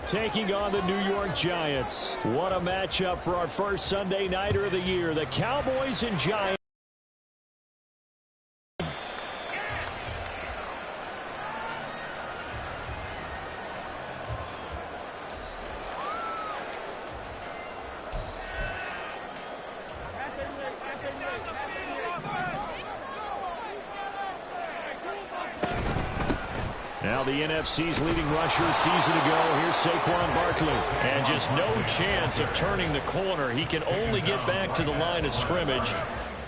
taking on the New York Giants. What a matchup for our first Sunday Nighter of the year. The Cowboys and Giants. Now the NFC's leading rusher season ago. Here's Saquon Barkley. And just no chance of turning the corner. He can only get back to the line of scrimmage.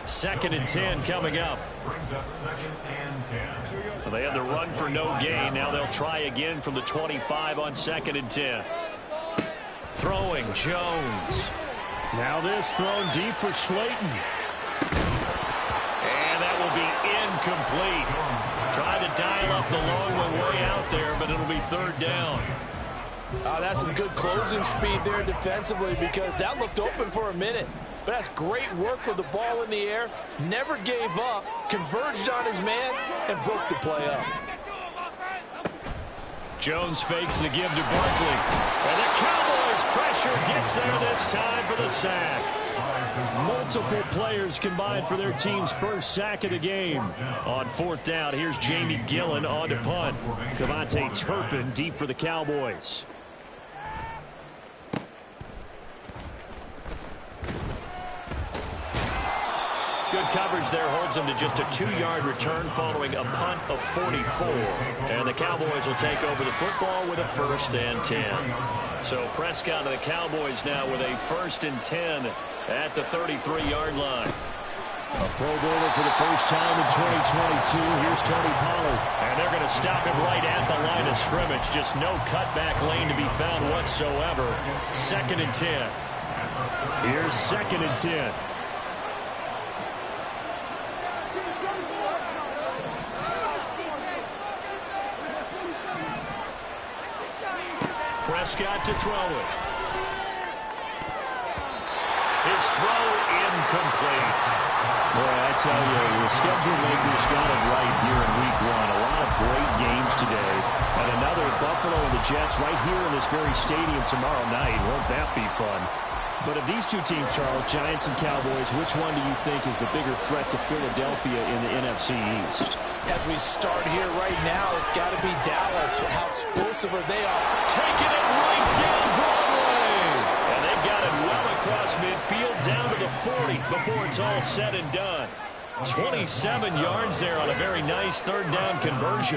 2nd and 10 coming up. Well, they had the run for no gain. Now they'll try again from the 25 on 2nd and 10. Throwing Jones. Now this thrown deep for Slayton. And that will be incomplete. Tried to dial up the long one way out there, but it'll be 3rd down. That's some good closing speed there defensively, because that looked open for a minute. But that's great work with the ball in the air. Never gave up, converged on his man, and broke the play up. Jones fakes the give to Barkley. And the Cowboys pressure gets there this time for the sack. Multiple players combined for their team's first sack of the game. On 4th down, here's Jamie Gillen on to punt. Devontae Turpin deep for the Cowboys. Good coverage there holds him to just a 2-yard return following a punt of 44. And the Cowboys will take over the football with a 1st and 10. So Prescott of the Cowboys now with a 1st and 10 at the 33-yard line. A Pro Bowler for the first time in 2022. Here's Tony Pollard. And they're going to stop him right at the line of scrimmage. Just no cutback lane to be found whatsoever. 2nd and 10. Here's 2nd and 10. Prescott to throw it. His throw incomplete. Boy, I tell you, the schedule makers got it right here in Week 1. A lot of great games today. And another Buffalo and the Jets right here in this very stadium tomorrow night. Won't that be fun? But of these two teams, Charles, Giants and Cowboys, which one do you think is the bigger threat to Philadelphia in the NFC East? As we start here right now, it's got to be Dallas. How explosive are they are? Taking it right down Broadway. And they've got it well across midfield down to the 40 before it's all said and done. 27 yards there on a very nice 3rd down conversion.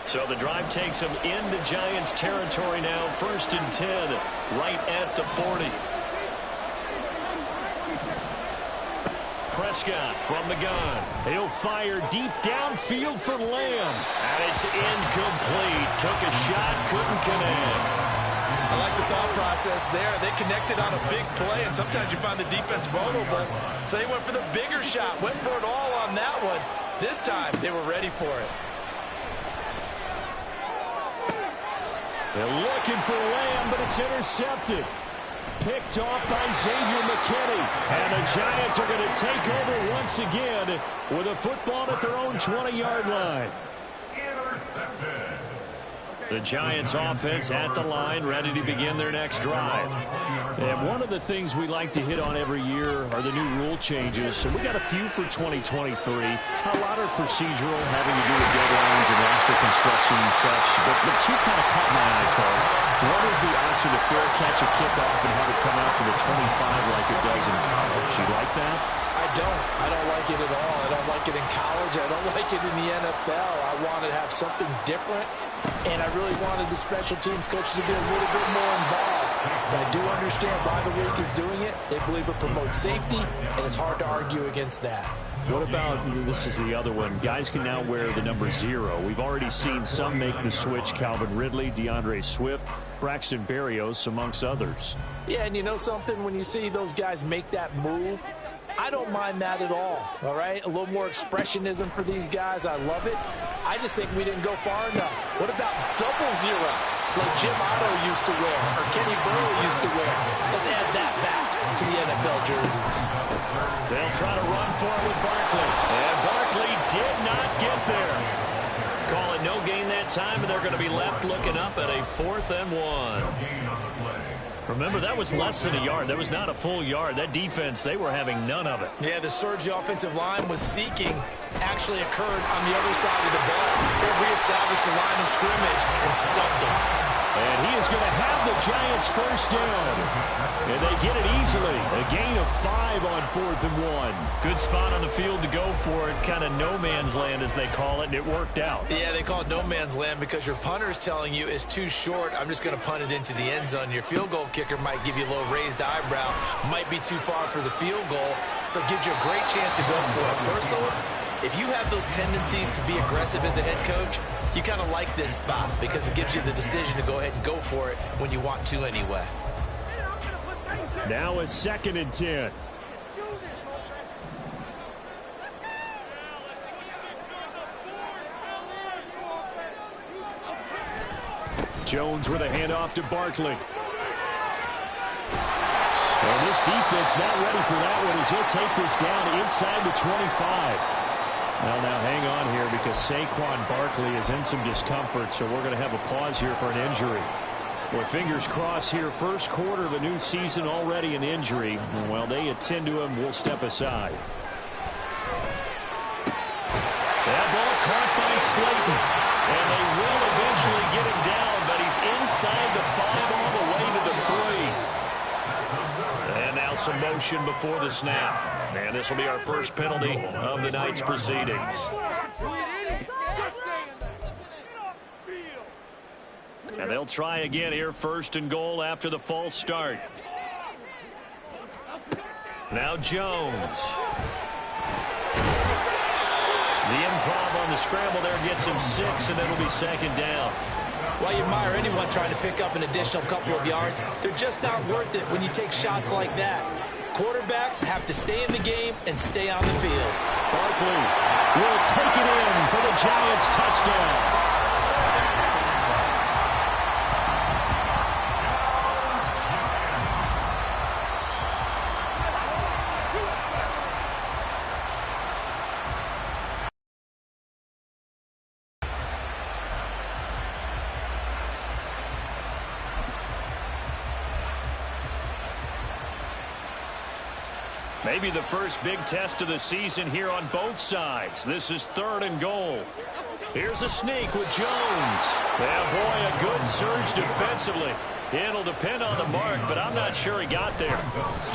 So the drive takes them into Giants territory now. 1st and 10, right at the 40. Prescott from the gun. He'll fire deep downfield for Lamb. And it's incomplete. Took a shot, couldn't connect. I like the thought process there. They connected on a big play, and sometimes you find the defense vulnerable. So they went for the bigger shot, went for it all on that one. This time, they were ready for it. They're looking for Lamb, but it's intercepted. Picked off by Xavier McKinney. And the Giants are going to take over once again with a football at their own 20-yard line. Intercepted. The Giants offense at the line, ready to begin their next drive. And one of the things we like to hit on every year are the new rule changes. And we got a few for 2023. A lot are procedural, having to do with deadlines and roster construction and such. But the two kind of caught my eye, Charles. One is the option to fair catch a kickoff and have it come out to the 25 like it does in college. You like that? I don't like it at all. I don't like it in college. I don't like it in the NFL. I want to have something different, and I really wanted the special teams coach to be a little bit more involved. But I do understand why the league is doing it. They believe it promotes safety, and it's hard to argue against that. What about, this is the other one, guys can now wear the number 0. We've already seen some make the switch, Calvin Ridley, DeAndre Swift, Braxton Berrios, amongst others. Yeah, and you know something? When you see those guys make that move, I don't mind that at all right? A little more expressionism for these guys. I love it. I just think we didn't go far enough. What about double 0, like Jim Otto used to wear or Kenny Burrow used to wear? Let's add that back. to the NFL jerseys. They'll try to run for it with Barkley. And Barkley did not get there. Call it no gain that time, and they're going to be left looking up at a 4th and 1. Remember, that was less than a yard. That was not a full yard. That defense, they were having none of it. Yeah, the surge the offensive line was seeking actually occurred on the other side of the ball. They reestablished the line of scrimmage and stuffed them. And he is going to have the Giants first down. And they get it easily. A gain of 5 on 4th and 1. Good spot on the field to go for it. Kind of no man's land, as they call it, and it worked out. Yeah, they call it no man's land because your punter is telling you it's too short. I'm just going to punt it into the end zone. Your field goal kicker might give you a little raised eyebrow. Might be too far for the field goal. So it gives you a great chance to go for it. Personally, if you have those tendencies to be aggressive as a head coach, you kind of like this spot because it gives you the decision to go ahead and go for it when you want to anyway. Now a 2nd and 10. Jones with a handoff to Barkley. And this defense not ready for that one as he'll take this down inside the 25. Well, now hang on here because Saquon Barkley is in some discomfort, so we're going to have a pause here for an injury. Well, fingers crossed here, first quarter of the new season, already an injury. And while they attend to him, we'll step aside. That ball caught by Slayton. And they will eventually get him down, but he's inside the 5 all the way to the 3. And now some motion before the snap. And this will be our first penalty of the night's proceedings. And they'll try again here, 1st and goal after the false start. Now Jones. The improv on the scramble there gets him 6, and it'll be 2nd down. While you admire anyone trying to pick up an additional couple of yards, they're just not worth it when you take shots like that. Quarterbacks have to stay in the game and stay on the field. Barkley will take it in for the Giants touchdown. Maybe the first big test of the season here on both sides. This is 3rd and goal. Here's a sneak with Jones. Yeah, boy, a good surge defensively. It'll depend on the mark, but I'm not sure he got there.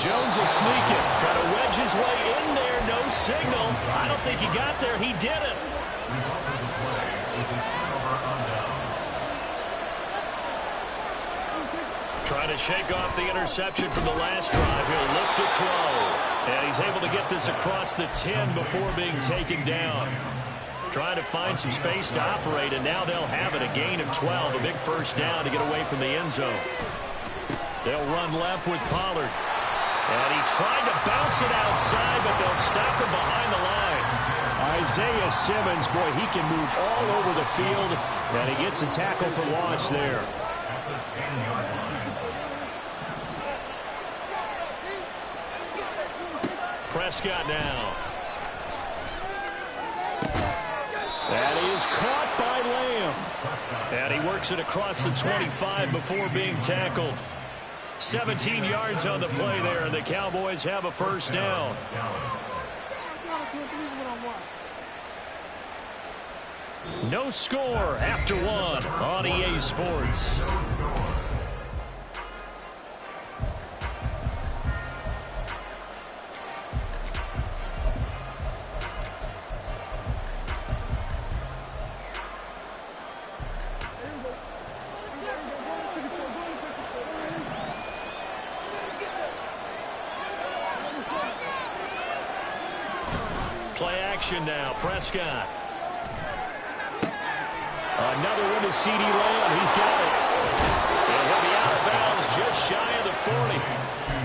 Jones will sneak it. Try to wedge his way in there. No signal. I don't think he got there. He didn't. Trying to shake off the interception from the last drive. He'll look to throw. And he's able to get this across the 10 before being taken down. Trying to find some space to operate, and now they'll have it. A gain of 12, a big first down to get away from the end zone. They'll run left with Pollard. And he tried to bounce it outside, but they'll stop him behind the line. Isaiah Simmons, boy, he can move all over the field, and he gets a tackle for loss there. Prescott now. And he is caught by Lamb. And he works it across the 25 before being tackled. 17 yards on the play there, and the Cowboys have a first down. No score after 1 on EA Sports. Play action now. Prescott. Another one to C.D. Lamb. He's got it. And he'll be out of bounds just shy of the 40.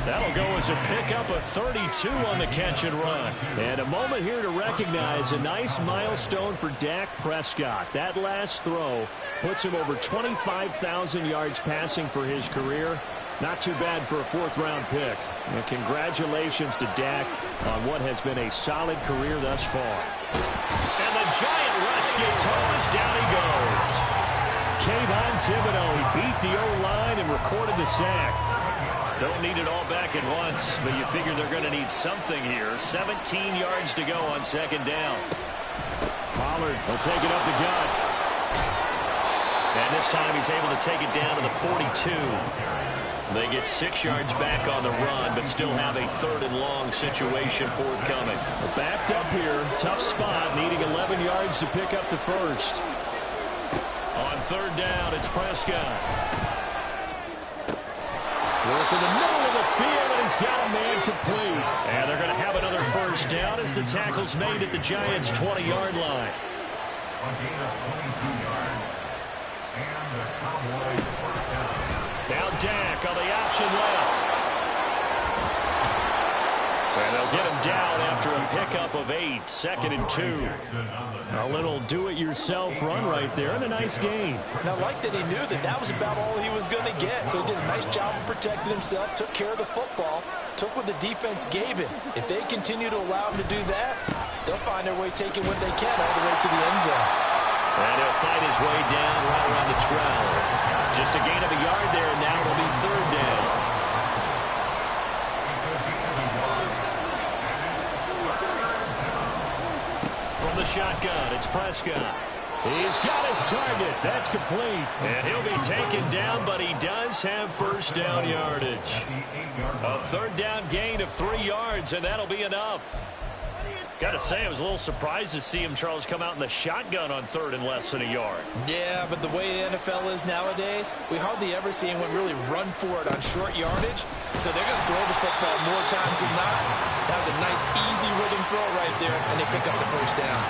That'll go as a pickup of 32 on the catch and run. And a moment here to recognize a nice milestone for Dak Prescott. That last throw puts him over 25,000 yards passing for his career. Not too bad for a fourth-round pick. And congratulations to Dak on what has been a solid career thus far. And the giant rush gets home as down he goes. Kayvon Thibodeau, he beat the O-line and recorded the sack. Don't need it all back at once, but you figure they're going to need something here. 17 yards to go on second down. Pollard will take it up the gut. And this time he's able to take it down to the 42. They get 6 yards back on the run, but still have a third and long situation forthcoming. Backed up here, tough spot, needing 11 yards to pick up the first. On third down, it's Prescott. Work in the middle of the field, and he's got a man complete. And they're going to have another first down as the tackle's made at the Giants' 20-yard line. Now Dak on the option left. And they'll get him down after a pickup of 8, 2nd and 2. A little do-it-yourself run right there, and a nice gain. And I like that he knew that that was about all he was going to get. So he did a nice job of protecting himself, took care of the football, took what the defense gave him. If they continue to allow him to do that, they'll find their way taking what they can all the way to the end zone. And he'll fight his way down right around the 12. Just a gain of a yard there, and now it'll be third down. From the shotgun, it's Prescott. He's got his target. That's complete. And he'll be taken down, but he does have first down yardage. A third down gain of 3 yards, and that'll be enough. Got to say, I was a little surprised to see him, Charles, come out in the shotgun on third and less than a yard. Yeah, but the way the NFL is nowadays, we hardly ever see anyone really run for it on short yardage. So they're going to throw the football more times than not. That was a nice, easy rhythm throw right there, and they pick up the first down.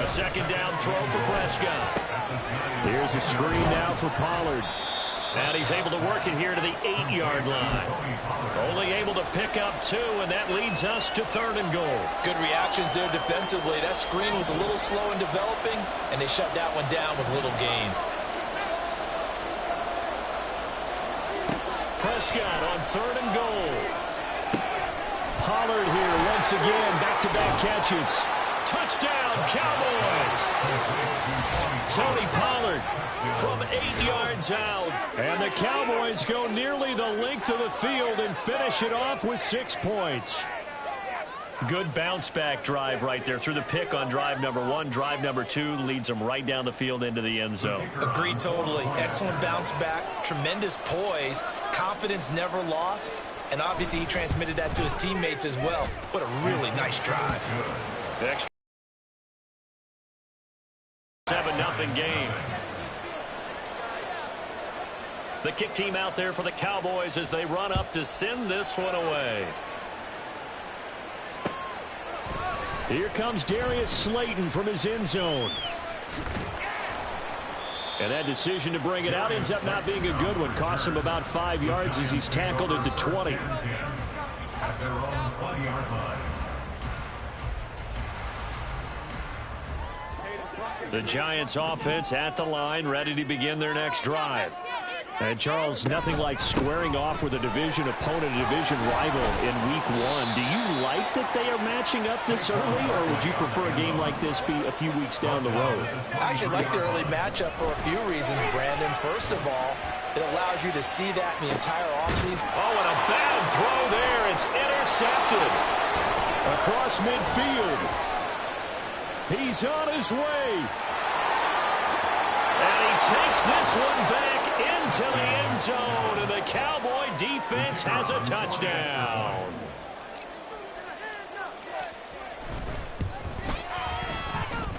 A second down throw for Prescott. Here's a screen now for Pollard. And he's able to work it here to the 8-yard line. Only able to pick up 2, and that leads us to third and goal. Good reactions there defensively. That screen was a little slow in developing, and they shut that one down with little gain. Prescott on third and goal. Pollard here once again, back-to-back catches. Touchdown, Cowboys! Tony Pollard from 8 yards out. And the Cowboys go nearly the length of the field and finish it off with 6 points. Good bounce-back drive right there through the pick on drive number 1. Drive number 2 leads them right down the field into the end zone. Agree totally. Excellent bounce-back, tremendous poise, confidence never lost, and obviously he transmitted that to his teammates as well. What a really nice drive. Extra 7-0 game. The kick team out there for the Cowboys as they run up to send this one away. Here comes Darius Slayton from his end zone. And that decision to bring it out ends up not being a good one. Costs him about 5 yards as he's tackled at the 20. The Giants offense at the line, ready to begin their next drive. And Charles, nothing like squaring off with a division opponent, a division rival in week 1. Do you like that they are matching up this early, or would you prefer a game like this be a few weeks down the road? I actually like the early matchup for a few reasons, Brandon. First of all, it allows you to see that in the entire offseason. Oh, and a bad throw there. It's intercepted across midfield. He's on his way. And he takes this one back into the end zone, and the Cowboy defense has a touchdown.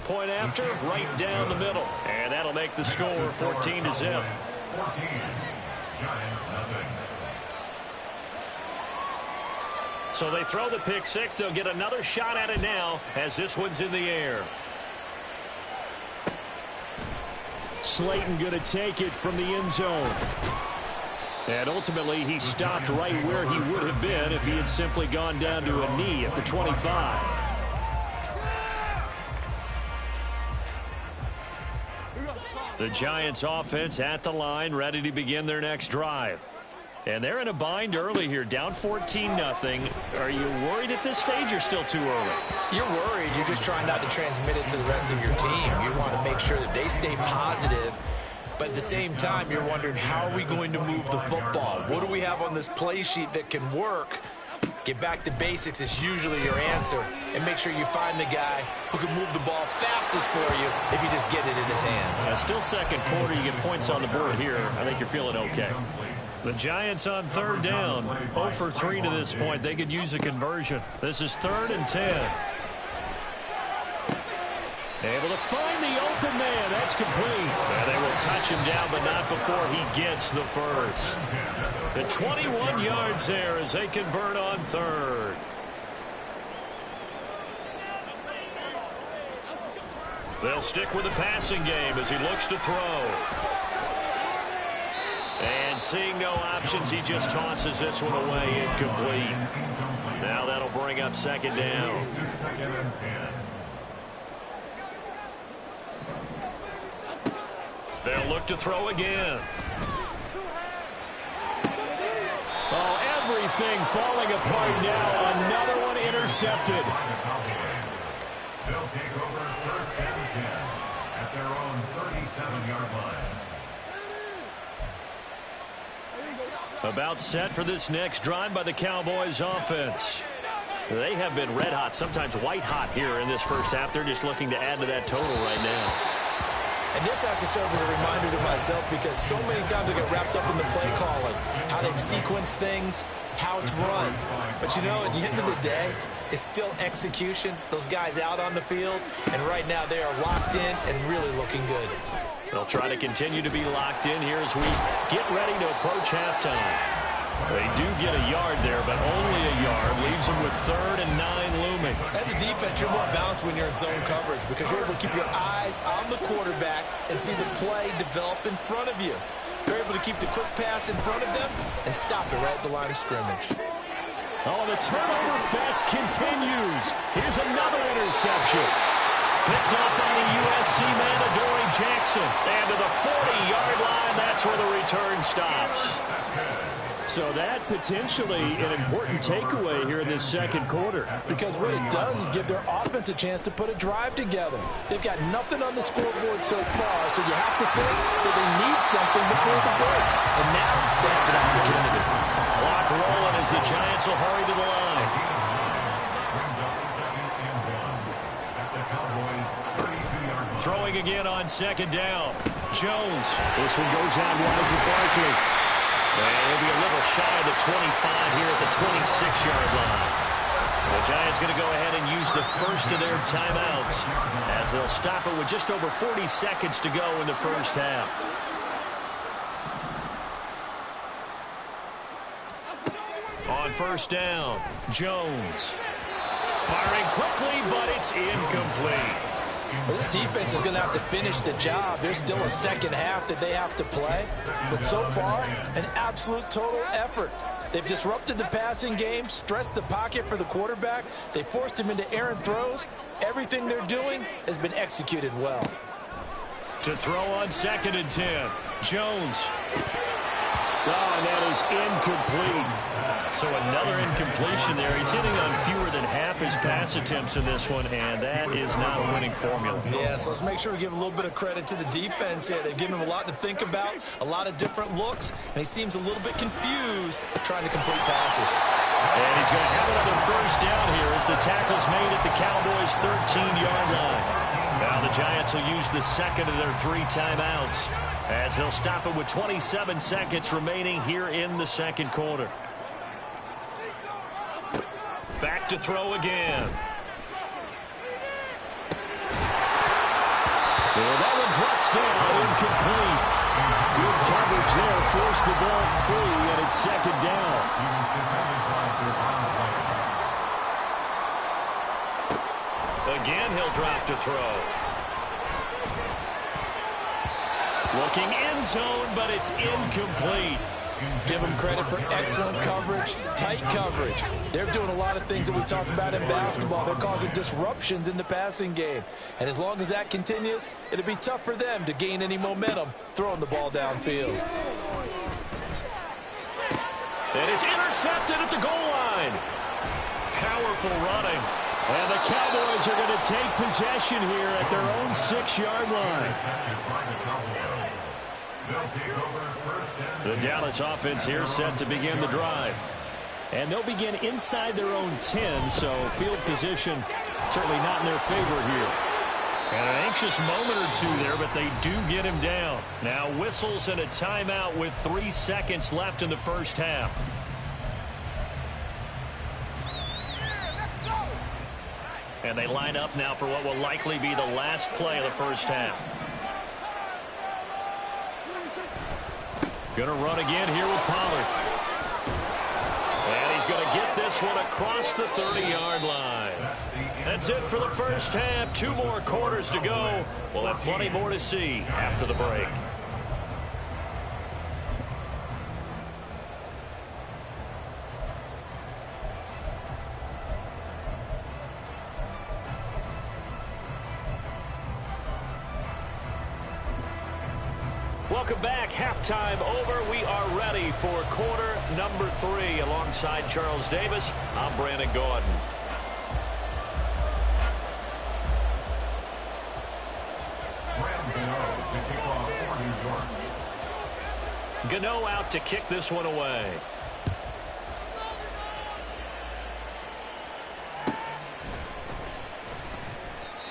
Point after, right down the middle. And that'll make the score 14-0. So they throw the pick six. They'll get another shot at it now as this one's in the air. Slayton going to take it from the end zone. And ultimately, he stopped right where he would have been if he had simply gone down to a knee at the 25. The Giants offense at the line, ready to begin their next drive. And they're in a bind early here, down 14-0. Are you worried at this stage or still too early? You're worried. You're just trying not to transmit it to the rest of your team. You want to make sure that they stay positive. But at the same time, you're wondering, how are we going to move the football? What do we have on this play sheet that can work? Get back to basics is usually your answer. And make sure you find the guy who can move the ball fastest for you if you just get it in his hands. Still second quarter, you get points on the board here. I think you're feeling okay. The Giants on third down. 0 for 3 to this point. They could use a conversion. This is 3rd and 10. Able to find the open man. That's complete. And they will touch him down, but not before he gets the first. The 21 yards there as they convert on 3rd. They'll stick with the passing game as he looks to throw. And seeing no options, he just tosses this one away, incomplete. Now that'll bring up 2nd down. They'll look to throw again. Oh, everything falling apart now. Another one intercepted. They'll take over 1st and 10 at their own 37-yard line. About set for this next drive by the Cowboys offense. They have been red hot, sometimes white hot here in this first half. They're just looking to add to that total right now. And this has to serve as a reminder to myself, because so many times I get wrapped up in the play calling, how they sequence things, how it's run. But, you know, at the end of the day, it's still execution. Those guys out on the field, and right now they are locked in and really looking good. They'll try to continue to be locked in here as we get ready to approach halftime. They do get a yard there, but only a yard. Leaves them with 3rd and 9 looming. As a defense, you're more balanced when you're in zone coverage, because you're able to keep your eyes on the quarterback and see the play develop in front of you. You're able to keep the quick pass in front of them and stop it right at the line of scrimmage. Oh, the turnover fest continues. Here's another interception. Picked up by the USC man, Adoree Jackson. And to the 40-yard line, that's where the return stops. So that potentially an important takeaway here in this second quarter. Because what it does is give their offense a chance to put a drive together. They've got nothing on the scoreboard so far, so you have to think that they need something before the break. And now they have an opportunity. Clock rolling as the Giants will hurry to the line. Throwing again on 2nd down. Jones. This one goes out wide for Barkley. And he'll be a little shy of the 25 here at the 26-yard line. The Giants going to go ahead and use the first of their timeouts as they'll stop it with just over 40 seconds to go in the first half. On 1st down, Jones. Firing quickly, but it's incomplete. Well, this defense is going to have to finish the job. There's still a second half that they have to play. But so far, an absolute total effort. They've disrupted the passing game, stressed the pocket for the quarterback. They forced him into errant throws. Everything they're doing has been executed well. To throw on 2nd and 10, Jones. Oh, and that is incomplete. So another incompletion there. He's hitting on fewer than half his pass attempts in this one, and that is not a winning formula. Yeah, so let's make sure we give a little bit of credit to the defense here. They've given him a lot to think about, a lot of different looks, and he seems a little bit confused trying to complete passes. And he's going to have another first down here as the tackle's made at the Cowboys' 13-yard line. Now the Giants will use the second of their 3 timeouts as they'll stop it with 27 seconds remaining here in the second quarter. Back to throw again. Well, that one drops down, incomplete. Good coverage there, forced the ball free, and it's 2nd down. Again, he'll drop to throw. Looking end zone, but it's incomplete. Give them credit for excellent coverage, tight coverage. They're doing a lot of things that we talk about in basketball. They're causing disruptions in the passing game. And as long as that continues, it'll be tough for them to gain any momentum throwing the ball downfield. And it's intercepted at the goal line. Powerful running. And the Cowboys are going to take possession here at their own 6-yard line. The Dallas offense here set to begin the drive. And they'll begin inside their own 10, so field position certainly not in their favor here. And an anxious moment or two there, but they do get him down. Now whistles and a timeout with 3 seconds left in the first half. And they line up now for what will likely be the last play of the first half. Going to run again here with Pollard. And he's going to get this one across the 30-yard line. That's it for the first half. 2 more quarters to go. We'll have plenty more to see after the break. Welcome back. Halftime over. We are ready for quarter number 3. Alongside Charles Davis, I'm Brandon Gordon. Gano out to kick this one away.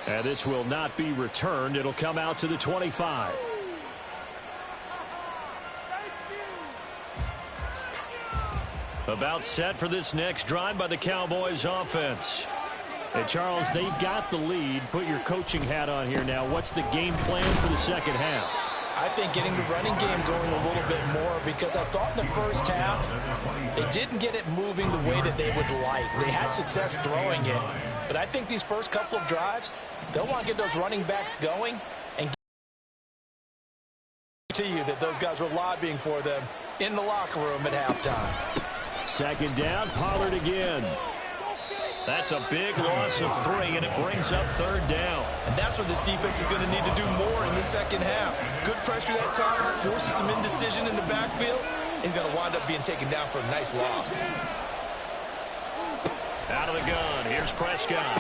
And this will not be returned. It'll come out to the 25. About set for this next drive by the Cowboys offense. Hey, Charles, they've got the lead. Put your coaching hat on here now. What's the game plan for the second half? I think getting the running game going a little bit more, because I thought in the first half they didn't get it moving the way that they would like. They had success throwing it, but I think these first couple of drives, they'll want to get those running backs going and to you that those guys were lobbying for them in the locker room at halftime. Second down, Pollard again. That's a big loss of 3, and it brings up third down. And that's what this defense is going to need to do more in the second half. Good pressure that time, forces some indecision in the backfield. He's going to wind up being taken down for a nice loss. Out of the gun, here's Prescott.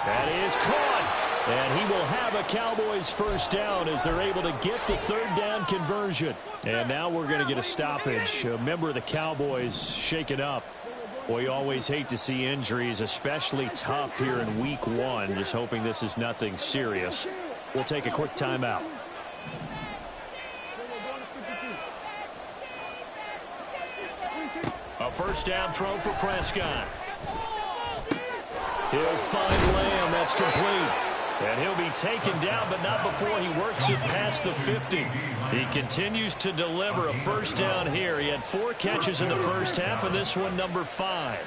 That is caught. And he will have a Cowboys first down as they're able to get the third down conversion. And now we're going to get a stoppage. A member of the Cowboys shaken up. Boy, you always hate to see injuries, especially tough here in week 1. Just hoping this is nothing serious. We'll take a quick timeout. A first down throw for Prescott. He'll find Lamb. That's complete. And he'll be taken down, but not before he works it past the 50. He continues to deliver a first down here. He had 4 catches in the first half, and this one number 5.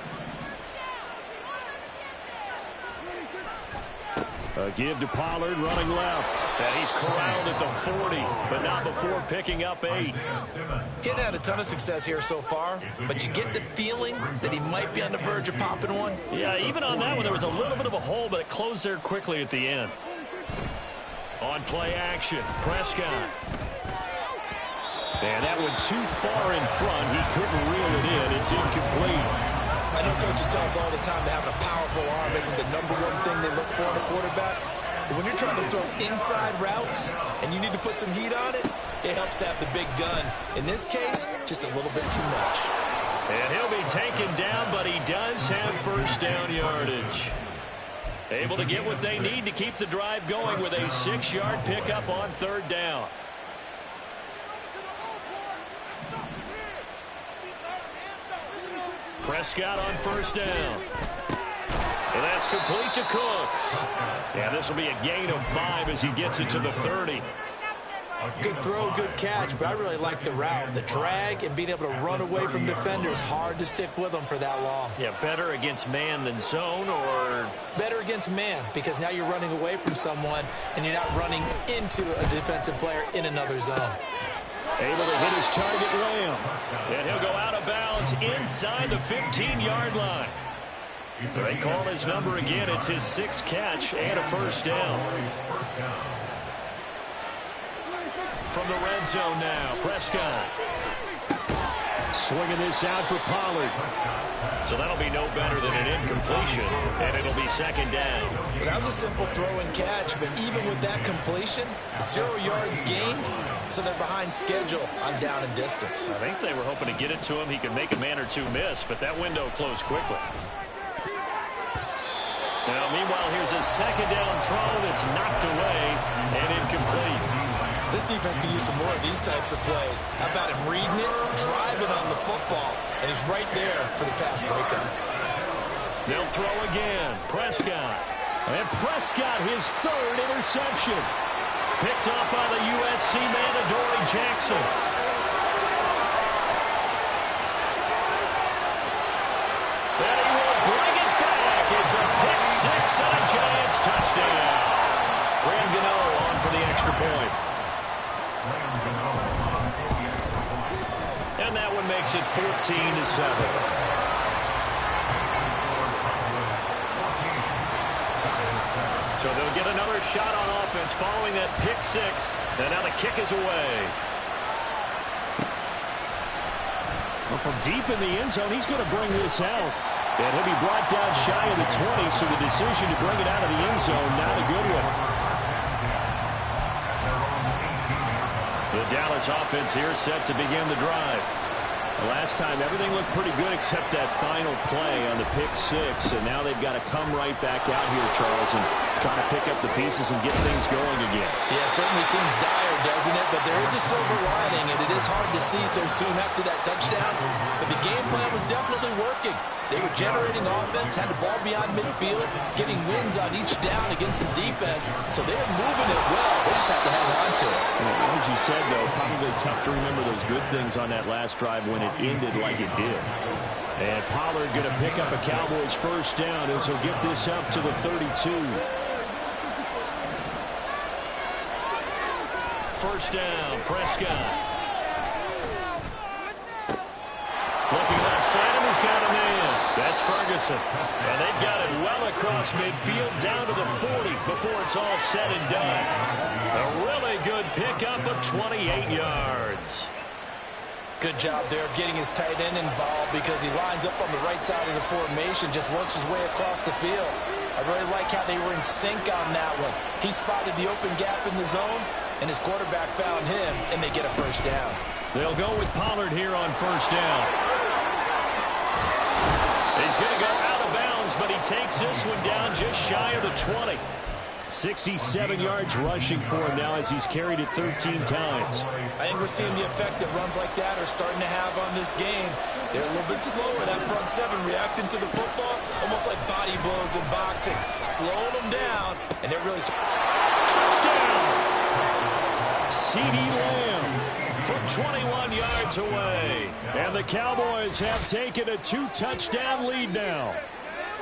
A give to Pollard running left. And he's corralled at the 40, but not before picking up 8. He had a ton of success here so far, but you get the feeling that he might be on the verge of popping one. Yeah, even on that one, there was a little bit of a hole, but it closed there quickly at the end. On play action, Prescott. And that one too far in front. He couldn't reel it in. It's incomplete. I know coaches tell us all the time that having a powerful arm isn't the #1 thing they look for in a quarterback. But when you're trying to throw inside routes and you need to put some heat on it, it helps to have the big gun. In this case, just a little bit too much. And he'll be taken down, but he does have first down yardage. Able to get what they need to keep the drive going with a 6-yard pickup on third down. Prescott on first down. And that's complete to Cooks. And this will be a gain of 5 as he gets it to the 30. Good throw, good catch, but I really like the route. The drag and being able to run away from defenders, hard to stick with them for that long. Yeah, better against man than zone, or? Better against man, because now you're running away from someone and you're not running into a defensive player in another zone. Able to hit his target, Lamb. And he'll go out of bounds inside the 15-yard line. So they call his number again. It's his 6th catch and a first down. From the red zone now, Prescott. Swinging this out for Pollard. So that'll be no better than an incompletion, and it'll be 2nd down. Well, that was a simple throw and catch, but even with that completion, 0 yards gained, so they're behind schedule on down and distance. I think they were hoping to get it to him. He could make a man or two miss, but that window closed quickly. Now, meanwhile, here's a 2nd down throw that's knocked away and incomplete. This defense can use some more of these types of plays. How about him reading it, driving on the football, and he's right there for the pass breakup. They'll throw again. Prescott. And Prescott, his 3rd interception. Picked up by the USC man, Adoree Jackson. And he will bring it back. It's a pick 6 and a Giants touchdown. Graham Gano on for the extra point. And that one makes it 14-7. So they'll get another shot on offense following that pick 6. And now the kick is away. Well, from deep in the end zone, he's going to bring this out. And he'll be brought down shy of the 20, so the decision to bring it out of the end zone, not a good one. The Dallas offense here set to begin the drive. Last time, everything looked pretty good except that final play on the pick 6. And now they've got to come right back out here, Charles, and try to pick up the pieces and get things going again. Yeah, it certainly seems dire, doesn't it? But there is a silver lining, and it is hard to see so soon after that touchdown. But the game plan was definitely working. They were generating offense, had the ball beyond midfield, getting wins on each down against the defense. So they were moving it well. They just have to hang on to it. Well, as you said, though, probably tough to remember those good things on that last drive when it ended like it did. And Pollard going to pick up a Cowboys first down as he'll get this up to the 32. First down, Prescott. Looking left side, and he's got a man. That's Ferguson. And they've got it well across midfield, down to the 40 before it's all said and done. A really good pickup of 28 yards. Good job there of getting his tight end involved because he lines up on the right side of the formation, just works his way across the field. I really like how they were in sync on that one. He spotted the open gap in the zone, and his quarterback found him, and they get a first down. They'll go with Pollard here on first down. He's going to go out of bounds, but he takes this one down just shy of the 20. 67 yards rushing for him now as he's carried it 13 times. I think we're seeing the effect that runs like that are starting to have on this game. They're a little bit slower, that front 7 reacting to the football, almost like body blows in boxing, slowing them down, and they're really touchdown! CeeDee Lamb from 21 yards away. And the Cowboys have taken a 2-touchdown lead now.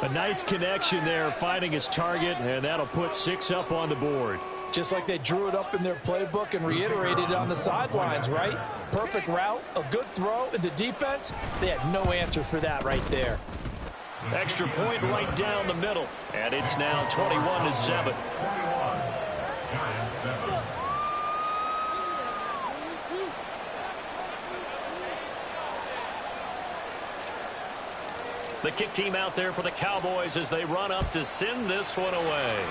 A nice connection there, finding his target, and that'll put 6 up on the board. Just like they drew it up in their playbook and reiterated it on the sidelines, right? Perfect route, a good throw, and the defense, they had no answer for that right there. Extra point right down the middle, and it's now 21-7. The kick team out there for the Cowboys as they run up to send this one away.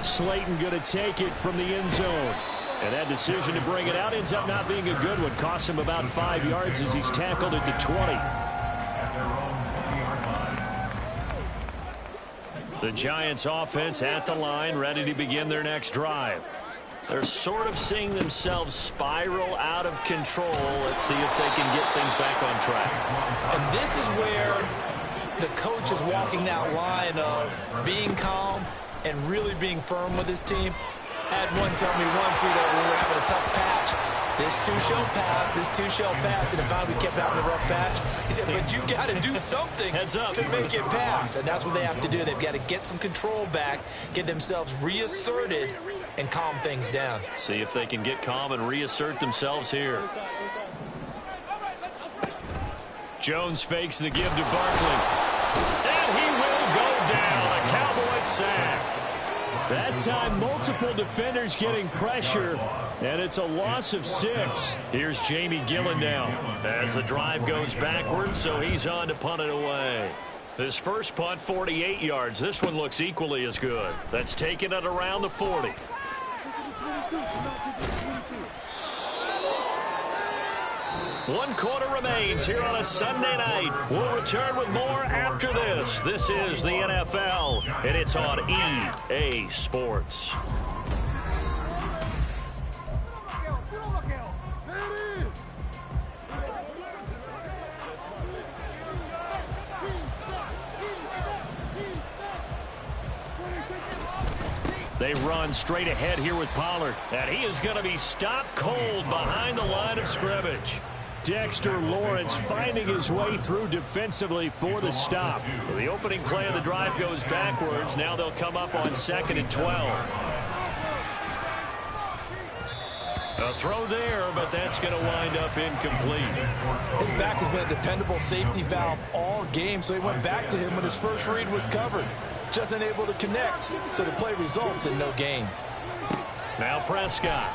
Slayton going to take it from the end zone. And that decision to bring it out ends up not being a good one. Costs him about 5 yards as he's tackled at the 20. The Giants offense at the line, ready to begin their next drive. They're sort of seeing themselves spiral out of control. Let's see if they can get things back on track. And this is where the coach is walking that line of being calm and really being firm with his team. Had one tell me once, when we were having a tough patch, this too shall pass, this too shall pass, and it finally kept having a rough patch. He said, but you got to do something to make it pass, and that's what they have to do. They've got to get some control back, get themselves reasserted, and calm things down. See if they can get calm and reassert themselves here. Jones fakes the give to Barkley. And he will go down. A Cowboys sack. That time, multiple defenders getting pressure, and it's a loss of 6. Here's Jamie Gillen now as the drive goes backwards, so he's on to punt it away. His first punt, 48 yards. This one looks equally as good. That's taken at around the 40. One quarter remains here on a Sunday night. We'll return with more after this. This is the NFL, and it's on EA Sports. They run straight ahead here with Pollard, and he is going to be stopped cold behind the line of scrimmage. Dexter Lawrence finding his way through defensively for the stop. So the opening play of the drive goes backwards. Now they'll come up on 2nd and 12. A throw there, but that's going to wind up incomplete. His back has been a dependable safety valve all game, so he went back to him when his first read was covered. Just unable to connect, so the play results in no gain. Now Prescott.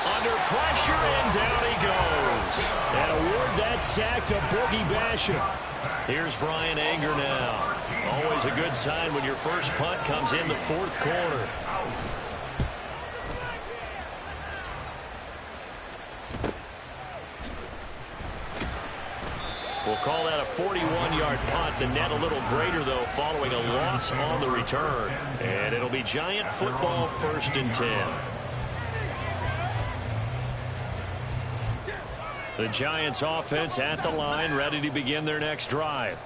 Under pressure, and down he goes. And award that sack to Boogie Basham. Here's Brian Anger now. Always a good sign when your first punt comes in the 4th quarter. We'll call that a 41-yard punt. The net a little greater, though, following a loss on the return. And it'll be Giant football, 1st and 10. The Giants offense at the line, ready to begin their next drive.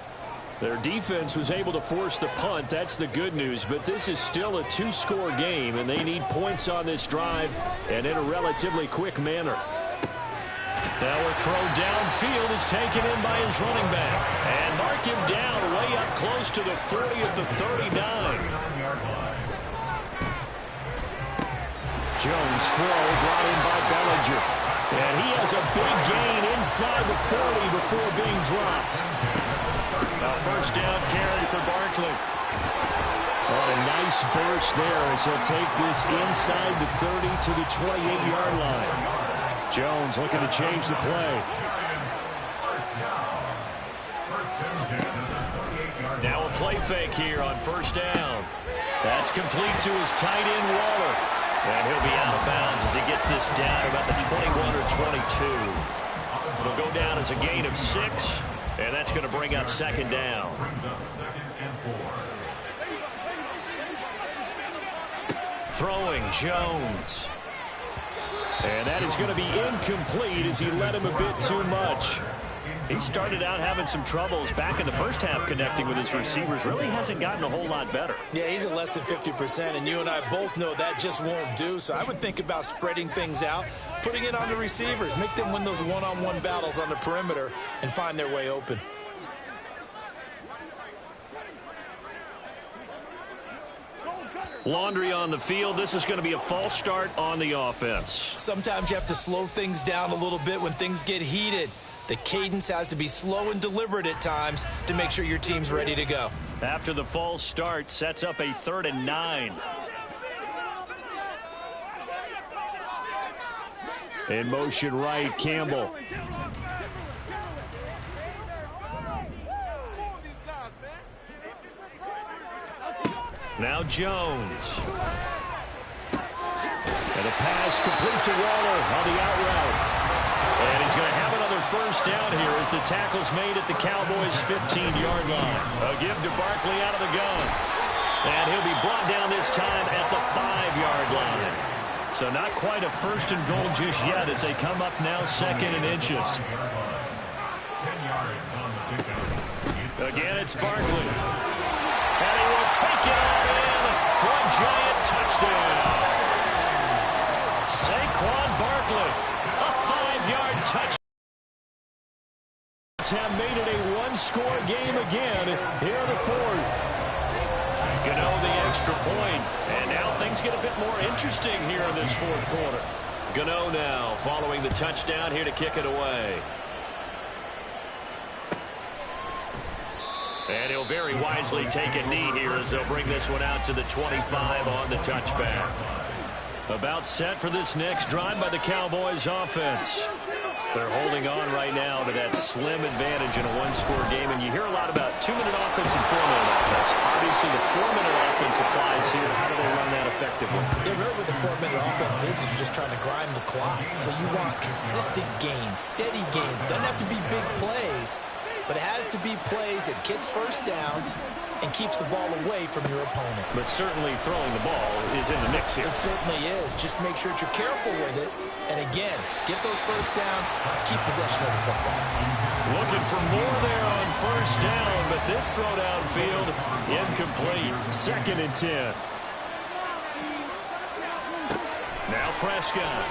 Their defense was able to force the punt. That's the good news, but this is still a 2-score game, and they need points on this drive and in a relatively quick manner. Now a throw downfield is taken in by his running back. And mark him down way up close to the 40 at the 39. Jones throw brought in by Bellinger. And he has a big gain inside the 40 before being dropped. A first down carry for Barkley. Oh, a nice burst there as he'll take this inside the 30 to the 28-yard line. Jones looking to change the play. Now a play fake here on first down. That's complete to his tight end, Waller. And he'll be out of bounds as he gets this down about the 21 or 22. It'll go down as a gain of 6, and that's going to bring up 2nd down. Throwing Jones. And that is going to be incomplete as he led him a bit too much. He started out having some troubles back in the first half connecting with his receivers. Really hasn't gotten a whole lot better. Yeah, he's at less than 50%, and you and I both know that just won't do. So I would think about spreading things out, putting it on the receivers, make them win those one-on-one battles on the perimeter and find their way open. Laundry on the field. This is going to be a false start on the offense. Sometimes you have to slow things down a little bit when things get heated. The cadence has to be slow and deliberate at times to make sure your team's ready to go. After the false start, sets up a 3rd and 9. In motion right, Campbell. Now Jones. And a pass complete to Waller on the out route. And he's going to have another first down here as the tackle's made at the Cowboys' 15-yard line. A give to Barkley out of the gun. And he'll be brought down this time at the 5-yard line. So not quite a 1st and goal just yet as they come up now 2nd and inches. Again, it's Barkley. And he will take it all in for a Giant touchdown. Saquon Barkley, a 5-yard touchdown. Have made it a 1-score game again here in the 4th. Gano the extra extra point. And now things get a bit more interesting here in this fourth quarter. Gano now following the touchdown here to kick it away. And he'll very wisely take a knee here as they'll bring this one out to the 25 on the touchback. About set for this next drive by the Cowboys offense. They're holding on right now to that slim advantage in a one-score game. And you hear a lot about 2-minute offense and 4-minute offense. Obviously, the 4-minute offense applies here. How do they run that effectively? Yeah, really what the 4-minute offense is you're just trying to grind the clock. So you want consistent gains, steady gains. Doesn't have to be big plays, but it has to be plays that gets first downs and keeps the ball away from your opponent. But certainly throwing the ball is in the mix here. It certainly is. Just make sure that you're careful with it. And again, get those first downs, keep possession of the football. Looking for more there on first down, but this throw downfield incomplete. 2nd and 10. Now Prescott.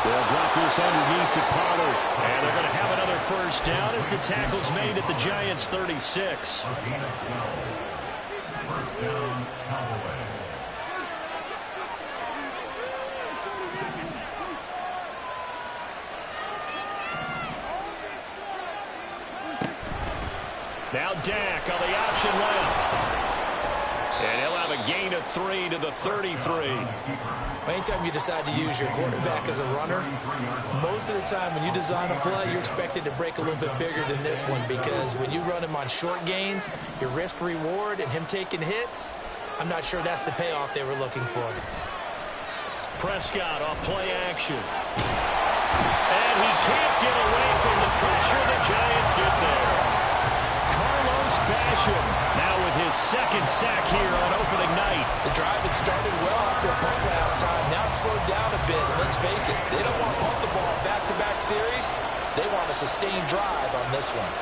They'll drop this underneath to Pollard. And they're going to have another first down as the tackle's made at the Giants' 36. First down, Cowboys. Now Dak on the option left. And he'll have a gain of 3 to the 33. Anytime you decide to use your quarterback as a runner, most of the time when you design a play, you're expected to break a little bit bigger than this one, because when you run him on short gains, your risk-reward and him taking hits, I'm not sure that's the payoff they were looking for. Prescott off play action. And he can't get away from the pressure. The Giants get there. Basham now with his 2nd sack here on opening night. The drive had started well after a punt last time. Now it's slowed down a bit. And let's face it, they don't want to punt the ball back-to-back series. They want a sustained drive on this one.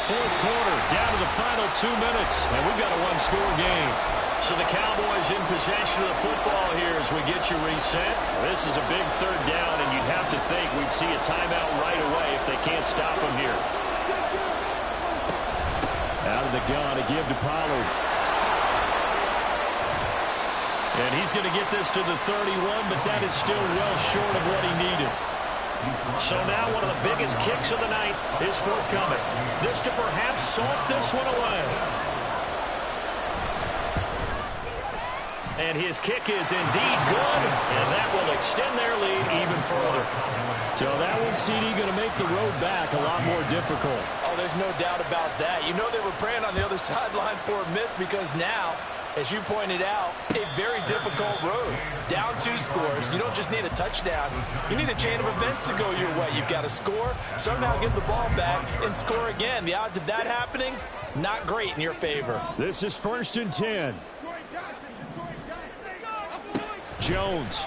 Fourth quarter, down to the final 2 minutes, and we've got a one-score game. So the Cowboys in possession of the football here as we get you reset. This is a big 3rd down, and you'd have to think we'd see a timeout right away if they can't stop them here. Out of the gun to give to Pollard. And he's going to get this to the 31, but that is still well short of what he needed. So now one of the biggest kicks of the night is forthcoming. This to perhaps salt this one away. And his kick is indeed good, and that will extend their lead even further. So that one, CD, going to make the road back a lot more difficult. Oh, there's no doubt about that. You know they were praying on the other sideline for a miss, because now, as you pointed out, a very difficult road. Down 2 scores. You don't just need a touchdown. You need a chain of events to go your way. You've got to score, somehow get the ball back, and score again. The odds of that happening, not great in your favor. This is 1st and 10. Jones